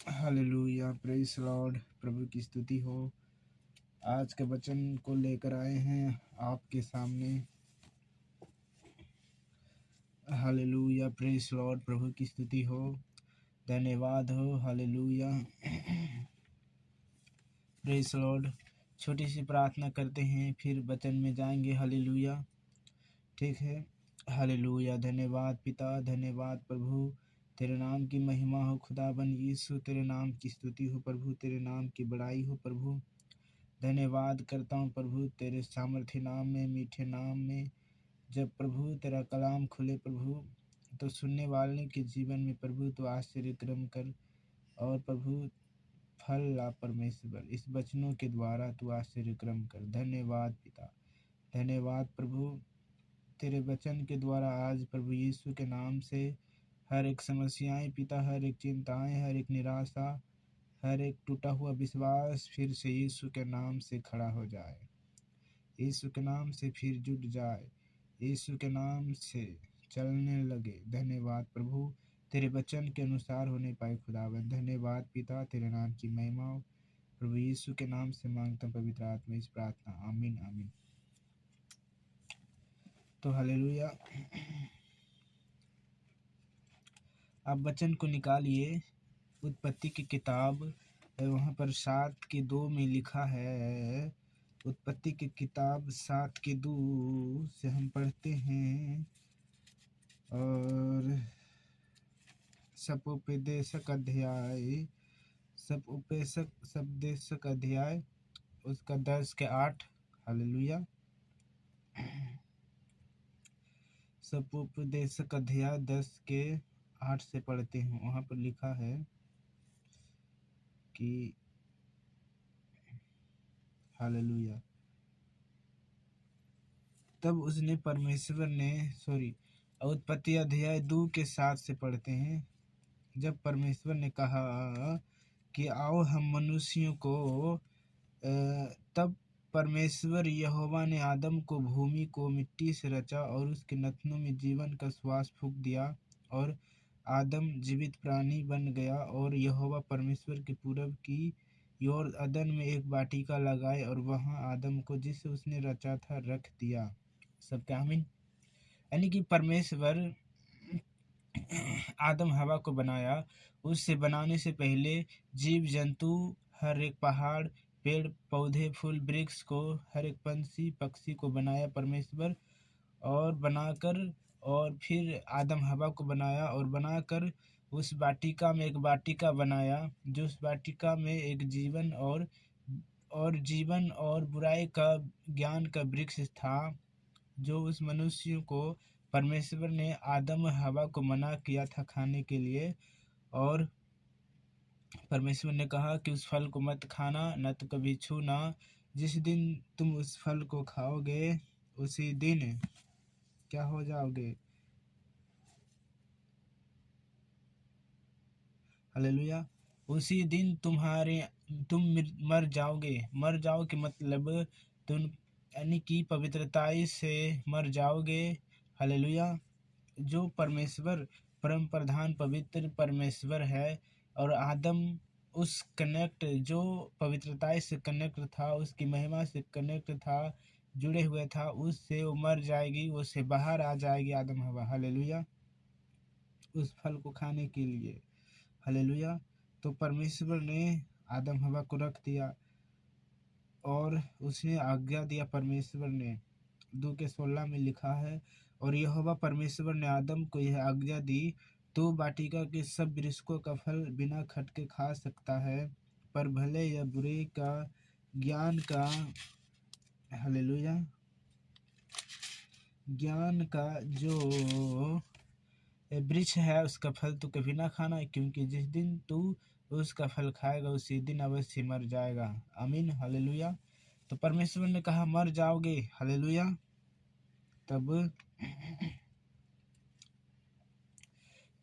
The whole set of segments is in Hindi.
Hallelujah, praise Lord. प्रभु की स्तुति हो। आज के वचन को लेकर आए हैं आपके सामने। Hallelujah, praise Lord. प्रभु की स्तुति हो, धन्यवाद हो। Hallelujah, praise Lord. छोटी सी प्रार्थना करते हैं, फिर वचन में जाएंगे। हालेलुया, ठीक है। हालेलुया, धन्यवाद पिता, धन्यवाद प्रभु। तेरे नाम की महिमा हो खुदाबन यीशु, तेरे नाम की स्तुति हो प्रभु, तेरे नाम की बड़ाई हो प्रभु। धन्यवाद करता हूँ प्रभु तेरे सामर्थ्य नाम में, मीठे नाम में। जब प्रभु तेरा कलाम खुले प्रभु, तो सुनने वाले के जीवन में प्रभु तो आश्चर्य क्रम कर, और प्रभु फल ला परमेश्वर। इस वचनों के द्वारा तू आश्चर्य क्रम कर। धन्यवाद पिता, धन्यवाद प्रभु। तेरे वचन के द्वारा आज प्रभु यीशु के नाम से हर एक समस्याएं पिता, हर एक चिंताएं, हर एक निराशा, हर एक टूटा हुआ विश्वास फिर से यीशु के नाम से खड़ा हो जाए, यीशु के नाम से फिर जुट जाए, यीशु के नाम से चलने लगे। धन्यवाद प्रभु, तेरे वचन के अनुसार होने पाए खुदावंद। धन्यवाद पिता, तेरे नाम की महिमा हो। प्रभु यीशु के नाम से मांगता हूं पवित्र आत्मा इस प्रार्थना, आमीन आमीन। तो हालेलुया, आप वचन को निकालिए। उत्पत्ति की किताब वहाँ पर 7:2 में लिखा है। उत्पत्ति की किताब 7:2 से हम पढ़ते हैं। और सपोपदेशक अध्याय उसका 10:8। हालेलुया, सपोपदेशक अध्याय 10:8 से पढ़ते हैं। वहाँ पर लिखा है कि हालेलुया, तब उसने परमेश्वर ने उत्पत्ति अध्याय 2:7 से पढ़ते हैं। जब परमेश्वर ने कहा कि आओ हम मनुष्यों को, तब परमेश्वर यहोवा ने आदम को भूमि को मिट्टी से रचा और उसके नथनों में जीवन का श्वास फूंक दिया, और आदम जीवित प्राणी बन गया। और यहोवा परमेश्वर के पूरब की ओर अदन में एक वाटिका लगाए, और वहां आदम को जिसे उसने रचा था रख दिया। सबका आमीन। यानी कि परमेश्वर आदम हवा को बनाया। उससे बनाने से पहले जीव जंतु, हर एक पहाड़, पेड़ पौधे, फूल वृक्ष को, हर एक पंछी पक्षी को बनाया परमेश्वर। और बनाकर, और फिर आदम हवा को बनाया, और बनाकर उस वाटिका में एक वाटिका बनाया, जो उस वाटिका में एक जीवन और बुराई का ज्ञान का वृक्ष था, जो उस मनुष्य को परमेश्वर ने आदम हवा को मना किया था खाने के लिए। और परमेश्वर ने कहा कि उस फल को मत खाना, न तो कभी छूना। जिस दिन तुम उस फल को खाओगे उसी दिन क्या हो जाओगे? हालेलुया, उसी दिन तुम मर जाओगे। मर जाओ कि मतलब तुम, यानी कि पवित्रताई से मर जाओगे। हालेलुया, जो परमेश्वर परम प्रधान पवित्र परमेश्वर है, और आदम उस कनेक्ट, जो पवित्रताई से कनेक्ट था, उसकी महिमा से कनेक्ट था, जुड़े हुए था, उससे वो मर जाएगी, उससे बाहर आ जाएगी आदम हवा। हालेलुया, उस फल को खाने के लिए। हालेलुया, तो परमेश्वर ने आदम हवा को रख दिया, और उसने आज्ञा दिया। परमेश्वर ने 2:16 में लिखा है, और यहोवा परमेश्वर ने आदम को यह आज्ञा दी, तो वाटिका के सब वृक्षों का फल बिना खटके खा सकता है, पर भले या बुरे का ज्ञान का, हालेलुया, ज्ञान का जो वृक्ष है उसका फल तू कभी ना खाना, क्योंकि जिस दिन तू उसका फल खाएगा उसी दिन अवश्य मर जाएगा। आमीन, हालेलुया। तो परमेश्वर ने कहा मर जाओगे। हालेलुया,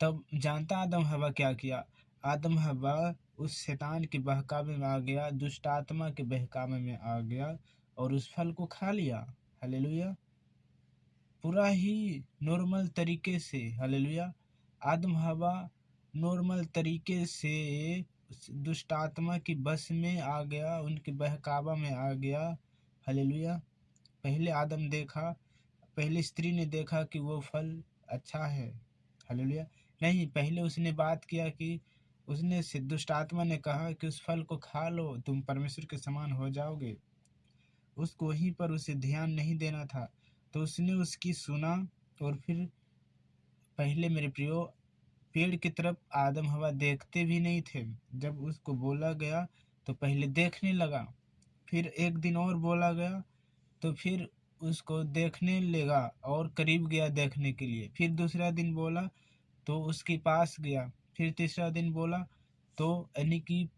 तब जानता आदम हवा क्या किया? आदम हवा उस शैतान के बहकावे में आ गया, दुष्ट आत्मा के बहकावे में आ गया, और उस फल को खा लिया। हालेलुया, पूरा ही नॉर्मल तरीके से। हालेलुया, आदम हवा नॉर्मल तरीके से दुष्ट आत्मा की बस में आ गया, उनके बहकावा में आ गया। हालेलुया। पहले आदम देखा, पहले स्त्री ने देखा कि वो फल अच्छा है। हालेलुया। नहीं, पहले उसने बात किया कि उसने से दुष्ट आत्मा ने कहा कि उस फल को खा लो, तुम परमेश्वर के समान हो जाओगे। उसको वहीं पर उसे ध्यान नहीं देना था, तो उसने उसकी सुना। और फिर पहले मेरे प्रियो, पेड़ की तरफ आदम हवा देखते भी नहीं थे। जब उसको बोला गया तो पहले देखने लगा, फिर एक दिन और बोला गया तो फिर उसको देखने लगा और करीब गया देखने के लिए। फिर दूसरा दिन बोला तो उसके पास गया। फिर तीसरा दिन बोला तो यानी कि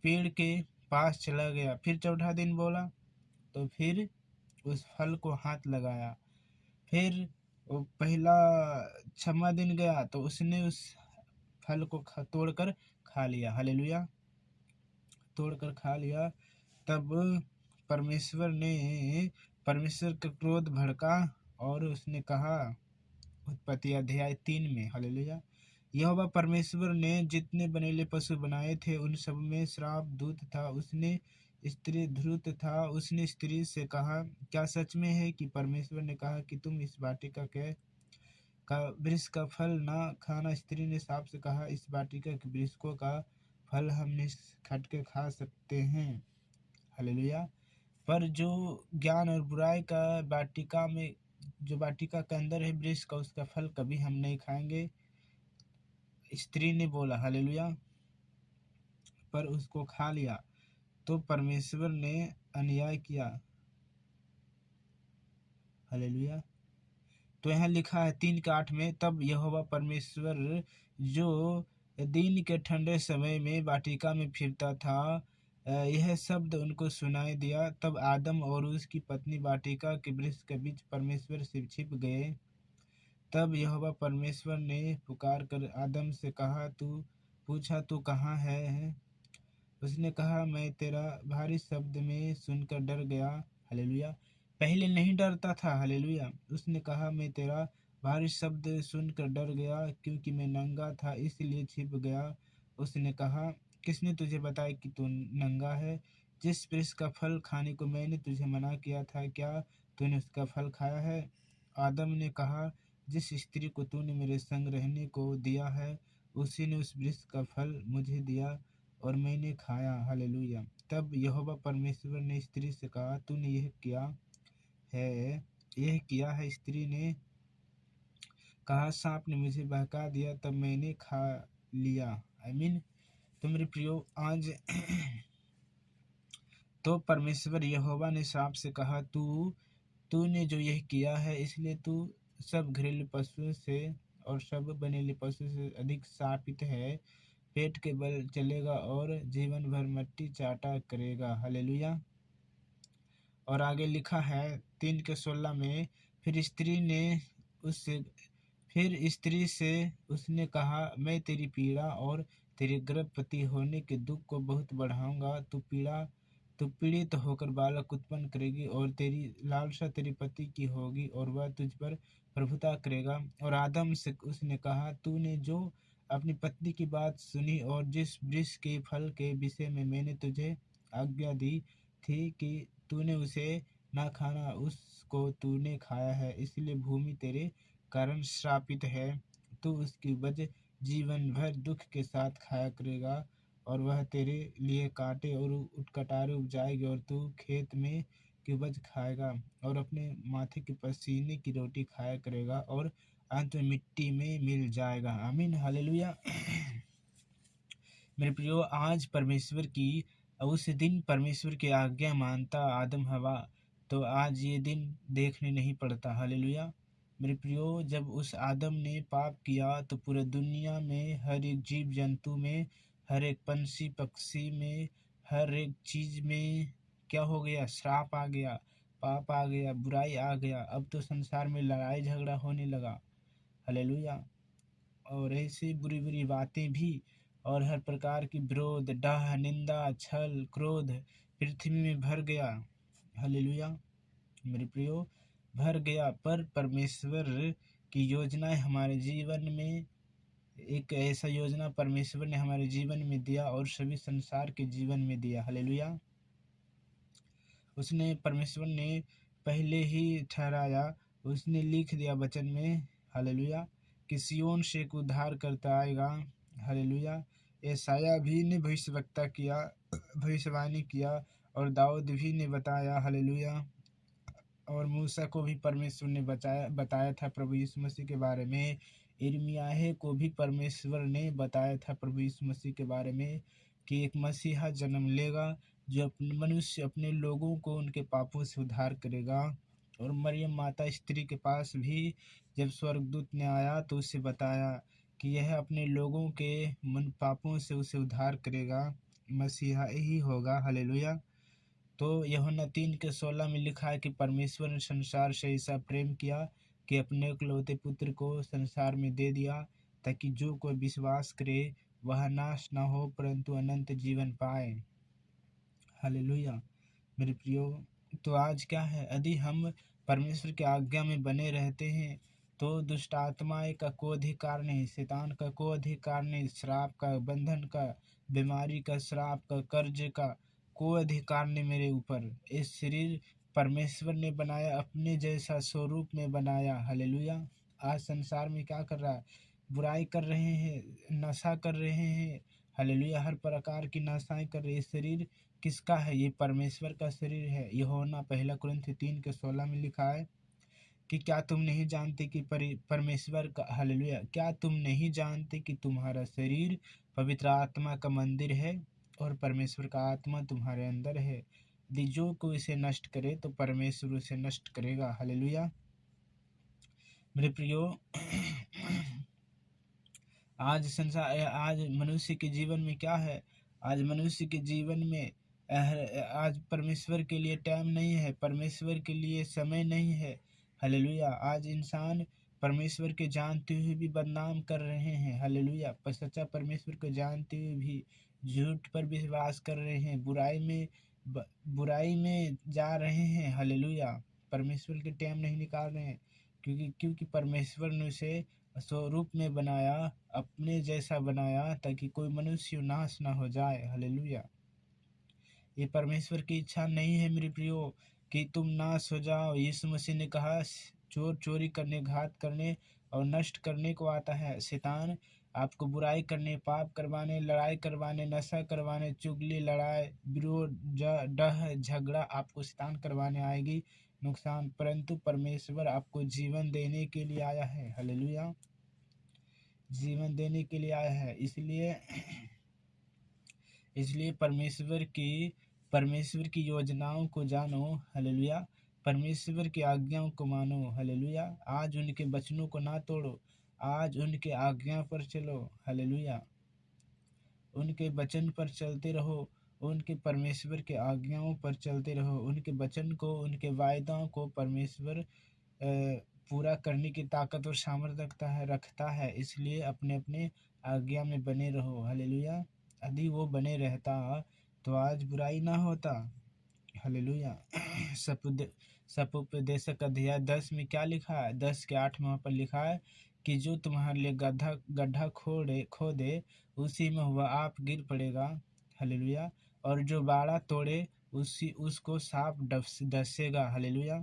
पेड़ के पास चला गया। फिर चौथा दिन बोला तो फिर उस फल को हाथ लगाया। फिर वो पहला 6वां दिन गया तो उसने उस फल को तोड़कर खा लिया। हालेलुया। तोड़कर खा लिया। तब परमेश्वर का क्रोध भड़का और उसने कहा, उत्पत्ति अध्याय 3 में, हालेलुया, यहोवा परमेश्वर ने जितने बनेले पशु बनाए थे उन सब में श्राप दूत था। उसने स्त्री धृत था। उसने स्त्री से कहा, क्या सच में है कि परमेश्वर ने कहा कि तुम इस वाटिका का वृक्ष का फल ना खाना? स्त्री ने सांप से कहा, इस वाटिका के वृक्षों का फल हम खट के खा सकते हैं। हालेलुया। पर जो ज्ञान और बुराई का वाटिका में, जो वाटिका के अंदर है वृक्ष का, उसका फल कभी हम नहीं खाएंगे, स्त्री ने बोला। हालेलुया। पर उसको खा लिया तो परमेश्वर ने अन्याय किया। हालेलुया। तो यहाँ लिखा है 3:8 में, तब यहोवा परमेश्वर जो दिन के ठंडे समय में वाटिका में फिरता था, यह शब्द उनको सुनाई दिया। तब आदम और उसकी पत्नी वाटिका के वृक्ष के बीच परमेश्वर से छिप गए। तब यहोवा परमेश्वर ने पुकार कर आदम से कहा, पूछा तू कहाँ है? उसने कहा, मैं तेरा भारी शब्द में सुनकर डर गया। हालेलुया। पहले नहीं डरता था। हालेलुया। उसने कहा, मैं तेरा भारी शब्द सुनकर डर गया, क्योंकि मैं नंगा था इसलिए छिप गया। उसने कहा, किसने तुझे बताया कि तू नंगा है? जिस वृक्ष का फल खाने को मैंने तुझे मना किया था, क्या तूने उसका फल खाया है? आदम ने कहा, जिस स्त्री को तूने मेरे संग रहने को दिया है, उसी ने उस वृक्ष का फल मुझे दिया और मैंने खाया। हालेलुया। तब यहोवा परमेश्वर ने स्त्री से कहा, तूने यह किया है। स्त्री ने कहा, सांप ने मुझे बहका दिया, तब मैंने खा लिया। आमीन। तो मेरे प्रियो, आज तो परमेश्वर यहोवा ने सांप से कहा, तूने जो यह किया है, इसलिए तू सब घरेलू पशुओं से और सब बनेले पशु से अधिक शापित है। पेट के बल चलेगा और जीवन भर मिट्टी चाटा करेगा। हालेलुया। और आगे लिखा है 3:16 में, फिर स्त्री से उसने कहा, मैं तेरी पीड़ा और तेरे गर्भवती होने के दुख को बहुत बढ़ाऊंगा। तू पीड़ित होकर बालक उत्पन्न करेगी और तेरी लालसा तेरे पति की होगी और वह तुझ पर प्रभुता करेगा। और आदम से उसने कहा, तूने जो अपनी पत्नी की बात सुनी और जिस वृक्ष के फल के विषय में मैंने तुझे आज्ञा दी थी कि तूने उसे ना खाना, उसको तूने खाया है, इसलिए भूमि तेरे कारण श्रापित है। तू उसकी वजह जीवन भर दुख के साथ खाया करेगा और वह तेरे लिए कांटे और उटकटारे उपजाएगी और तू खेत में की उपज खाएगा और अपने माथे के पसीने की रोटी खाया करेगा और अंत में मिट्टी में मिल जाएगा। आमीन। हालेलुया। मेरे प्रियो, आज परमेश्वर की उस दिन परमेश्वर की आज्ञा मानता आदम हवा, तो आज ये दिन देखने नहीं पड़ता। हालेलुया। मेरे प्रियो, जब उस आदम ने पाप किया तो पूरे दुनिया में हर एक जीव जंतु में, हर एक पंछी पक्षी में, हर एक चीज में क्या हो गया? श्राप आ गया, पाप आ गया, बुराई आ गया। अब तो संसार में लड़ाई झगड़ा होने लगा। हालेलुया। और ऐसी बुरी बुरी बातें भी और हर प्रकार की विरोध, डाह, निंदा, छल, क्रोध पृथ्वी में भर गया। हालेलुया। मेरे प्रियो, भर गया। पर परमेश्वर की योजनाएं हमारे जीवन में एक ऐसा योजना परमेश्वर ने हमारे जीवन में दिया और सभी संसार के जीवन में दिया। हालेलुया। उसने परमेश्वर ने पहले ही ठहराया, उसने लिख दिया वचन में, हालेलुया, कि सिय्योन से एक उद्धार करता आएगा। हालेलुया। यशायाह भी ने भविष्यवाणी किया और दाऊद भी ने बताया। हालेलुया। और मूसा को भी परमेश्वर ने बताया था प्रभु यीशु मसीह के बारे में। यिर्मयाह को भी परमेश्वर ने बताया था प्रभु यीशु मसीह के बारे में कि एक मसीहा जन्म लेगा जो मनुष्य अपने लोगों को उनके पापों से उद्धार करेगा। और मरियम माता स्त्री के पास भी जब स्वर्गदूत ने आया तो उसे बताया कि यह अपने लोगों के मन पापों से उसे उद्धार करेगा, मसीहा ही होगा। हालेलुया। तो यूहन्ना 3:16 में लिखा है कि परमेश्वर ने संसार से ऐसा प्रेम किया कि अपने इकलौते पुत्र को संसार में दे दिया, ताकि जो कोई विश्वास करे वह नाश न हो परंतु अनंत जीवन पाए। हालेलुया। मेरे प्रियो, तो आज क्या है, यदि हम परमेश्वर की आज्ञा में बने रहते हैं तो दुष्ट आत्माएं का कोई अधिकार नहीं, शैतान का कोई अधिकार नहीं, श्राप का, बंधन का, बीमारी का, श्राप का, कर्ज का कोई अधिकार नहीं मेरे ऊपर। इस शरीर परमेश्वर ने बनाया, अपने जैसा स्वरूप में बनाया। हालेलुया। आज संसार में क्या कर रहा है, बुराई कर रहे हैं, नशा कर रहे हैं। हालेलुया। हर प्रकार की नशाएं कर रहे हैं। शरीर किसका है? ये परमेश्वर का शरीर है। यूहन्ना 1 कुरिन्थी 3:16 में लिखा है कि क्या तुम नहीं जानते कि परमेश्वर का, हालेलुया, क्या तुम नहीं जानते कि तुम्हारा शरीर पवित्र आत्मा का मंदिर है और परमेश्वर का आत्मा तुम्हारे अंदर है। यदि जो कोई इसे नष्ट करे तो परमेश्वर उसे नष्ट करेगा। हालेलुया। मेरे प्रियो, आज मनुष्य के जीवन में क्या है, आज मनुष्य के जीवन में आज परमेश्वर के लिए टाइम नहीं है, परमेश्वर के लिए समय नहीं है। हालेलुया। आज इंसान परमेश्वर के जानते हुए भी बदनाम कर रहे हैं। हालेलुया। पर सच्चा परमेश्वर को जानते हुए भी झूठ पर विश्वास कर रहे हैं, बुराई में जा रहे हैं। हालेलुया। परमेश्वर के टाइम नहीं निकाल रहे हैं, क्योंकि परमेश्वर ने उसे स्वरूप में बनाया, अपने जैसा बनाया, ताकि कोई मनुष्य नाश ना हो जाए। हालेलुया। ये परमेश्वर की इच्छा नहीं है मेरे प्रियो कि तुम नाश हो जाओ। यीशु मसीह ने कहा, चोर चोरी करने, घात करने और नष्ट करने को आता है। शैतान आपको बुराई करने, पाप करवाने, लड़ाई करवाने, नशा करवाने, चुगली, लड़ाई, विरोध, डह, झगड़ा आपको शैतान करवाने आएगी, नुकसान। परंतु परमेश्वर आपको जीवन देने के लिए आया है। हालेलुया। जीवन देने के लिए आया है। इसलिए परमेश्वर की योजनाओं को जानो। हालेलुया। परमेश्वर की आज्ञाओं को मानो। हालेलुया। आज उनके वचनों को ना तोड़ो, आज उनके आज्ञा पर चलो। हालेलुया। उनके वचन पर चलते रहो, उनके परमेश्वर के आज्ञाओं पर चलते रहो। उनके वचन को, उनके वायदों को परमेश्वर पूरा करने की ताकत और सामर्थ्य रखता है। इसलिए अपने अपने आज्ञा में बने रहो। हालेलुया। यदि वो बने रहता तो आज बुराई ना होता। हालेलुया। सपोपदेशक अध्याय 10 में क्या लिखा है? 10 के 8 में वहाँ पर लिखा है कि जो तुम्हारे लिए गड्ढा खोदे उसी में वह आप गिर पड़ेगा। हालेलुया। और जो बाड़ा तोड़े उसको सांप डसेगा। हालेलुया।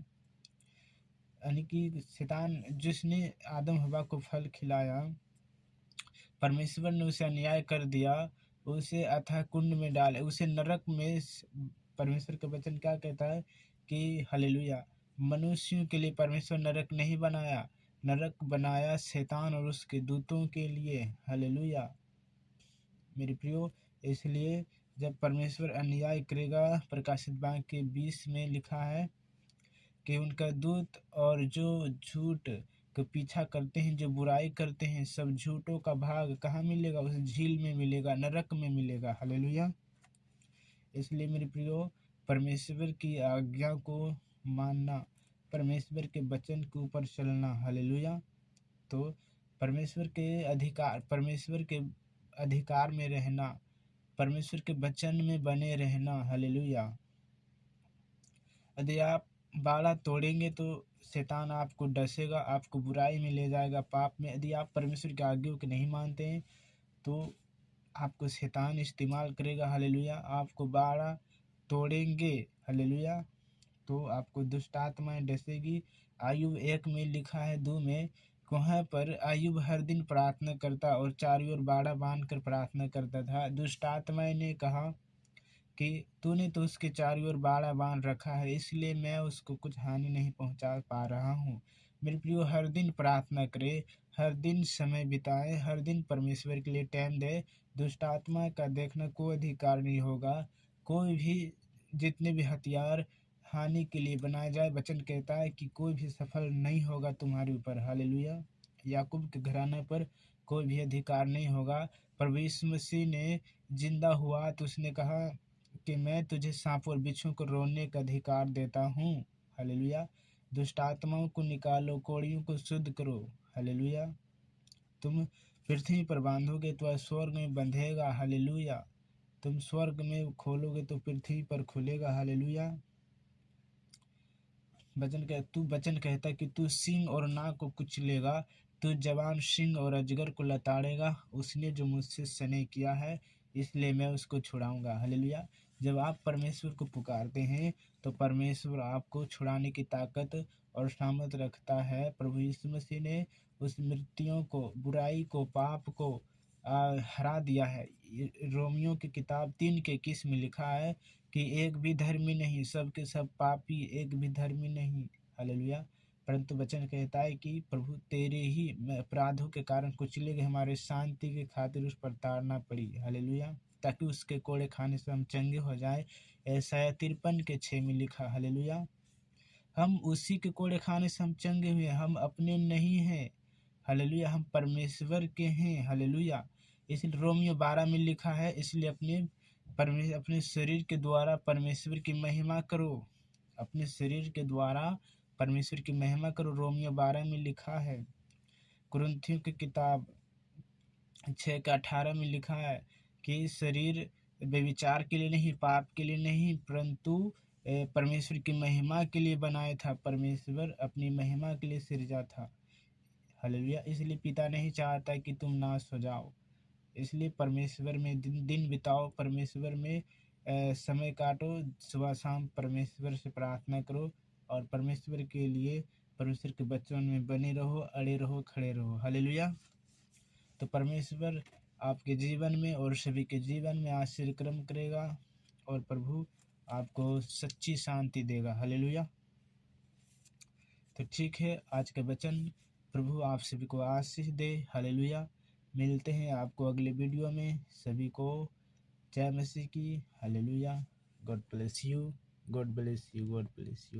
यानी कि शैतान, जिसने आदम हवा को फल खिलाया, परमेश्वर ने उसे अन्याय कर दिया, उसे अथाह कुंड में डाले, उसे नरक में। परमेश्वर का वचन क्या कहता है कि हालेलुया, मनुष्यों के लिए परमेश्वर नरक नहीं बनाया, नरक बनाया शैतान और उसके दूतों के लिए। हालेलुया। मेरे प्रियो, इसलिए जब परमेश्वर अन्याय करेगा, प्रकाशित वाक्य 20 में लिखा है कि उनका दूत और जो झूठ का पीछा करते हैं, जो बुराई करते हैं, सब झूठों का भाग कहाँ मिलेगा? उस झील में मिलेगा, नरक में मिलेगा। हालेलुया। इसलिए मेरे प्रियो, परमेश्वर की आज्ञा को मानना, परमेश्वर के वचन के ऊपर चलना। हालेलुया। तो परमेश्वर के अधिकार में रहना, परमेश्वर के वचन में बने रहना। हालेलुया। यदि आप बाड़ा तोड़ेंगे तो शैतान आपको डसेगा, आपको बुराई में ले जाएगा, पाप में। यदि आप परमेश्वर की आज्ञाओं को नहीं मानते हैं तो आपको शैतान इस्तेमाल करेगा। हालेलुया। आपको बाड़ा तोड़ेंगे। हालेलुया। तो आपको दुष्ट आत्माएं डसेगी। आयुब 1 में लिखा है 2 में, वहाँ पर आयुब हर दिन प्रार्थना करता और चारों ओर बाड़ा बांध कर प्रार्थना करता था। दुष्ट आत्माएं ने कहा कि तूने तो उसके चारों ओर बाड़ा बांध रखा है, इसलिए मैं उसको कुछ हानि नहीं पहुंचा पा रहा हूँ। मेरे प्रियो, हर दिन प्रार्थना करे, हर दिन समय बिताए, हर दिन परमेश्वर के लिए टाइम दे। दुष्ट आत्मा का देखना कोई अधिकार नहीं होगा। कोई भी, जितने भी हथियार हानि के लिए बनाया जाए, वचन कहता है कि कोई भी सफल नहीं होगा तुम्हारे ऊपर। हालेलुया। याकूब के घराने पर कोई भी अधिकार नहीं होगा। प्रभु यीशु मसीह ने जिंदा हुआ तो उसने कहा कि मैं तुझे सांप और बिच्छू को रोने का अधिकार देता हूँ। हालेलुया। दुष्ट आत्माओं को निकालो, कोड़ियों को शुद्ध करो। हालेलुया। तुम पृथ्वी पर बांधोगे तो स्वर्ग में बंधेगा। हालेलुया। तुम स्वर्ग में खोलोगे तो पृथ्वी पर खुलेगा। हालेलुया। वचन कहता कि तू सिंह और नाग को कुचलेगा, तू जवान सिंह और अजगर को लताड़ेगा। उसने जो मुझसे स्नेह किया है, इसलिए मैं उसको छुड़ाऊंगा। हालेलुया। जब आप परमेश्वर को पुकारते हैं तो परमेश्वर आपको छुड़ाने की ताकत और सामर्थ रखता है। प्रभु यीशु मसीह ने उस मृत्युओं को, बुराई को, पाप को हरा दिया है। रोमियो की किताब 3:21 में लिखा है कि एक भी धर्मी नहीं, सब के सब पापी, एक भी धर्मी नहीं। हालेलुया। परंतु वचन कहता है कि प्रभु तेरे ही अपराधों के कारण कुचले गए, हमारे शांति के खातिर उस पर ताड़ना पड़ी। हालेलुया। ताकि उसके कोड़े खाने से हम चंगे हो जाए। ऐसा 53:6 में लिखा। हालेलुया। हम उसी के कोड़े खाने से हम चंगे हुए, हम अपने नहीं हैं। हालेलुया। हम परमेश्वर के हैं। हालेलुया। इसलिए रोमियो 12 में लिखा है, इसलिए अपने शरीर के द्वारा परमेश्वर की महिमा करो। अपने शरीर के द्वारा परमेश्वर की महिमा करो। रोमियो 12 में लिखा है। कुरिन्थियों की किताब 6:18 में लिखा है कि शरीर व्यभिचार के लिए नहीं, पाप के लिए नहीं, परंतु परमेश्वर की महिमा के लिए बनाया था। परमेश्वर अपनी महिमा के लिए सृजा था। हालेलुया। इसलिए पिता नहीं चाहता कि तुम नाश हो जाओ। इसलिए परमेश्वर में दिन बिताओ, परमेश्वर में समय काटो, सुबह शाम परमेश्वर से प्रार्थना करो और परमेश्वर के लिए, परमेश्वर के बच्चों में बने रहो, अड़े रहो, खड़े रहो। हालेलुया। तो परमेश्वर आपके जीवन में और सभी के जीवन में आशीर्वाद क्रम करेगा और प्रभु आपको सच्ची शांति देगा। हालेलुया। तो ठीक है, आज का वचन प्रभु आप सभी को आशीष दे। हालेलुया। मिलते हैं आपको अगले वीडियो में। सभी को जय मसीह की। Hallelujah. God bless you, God bless you, God bless you.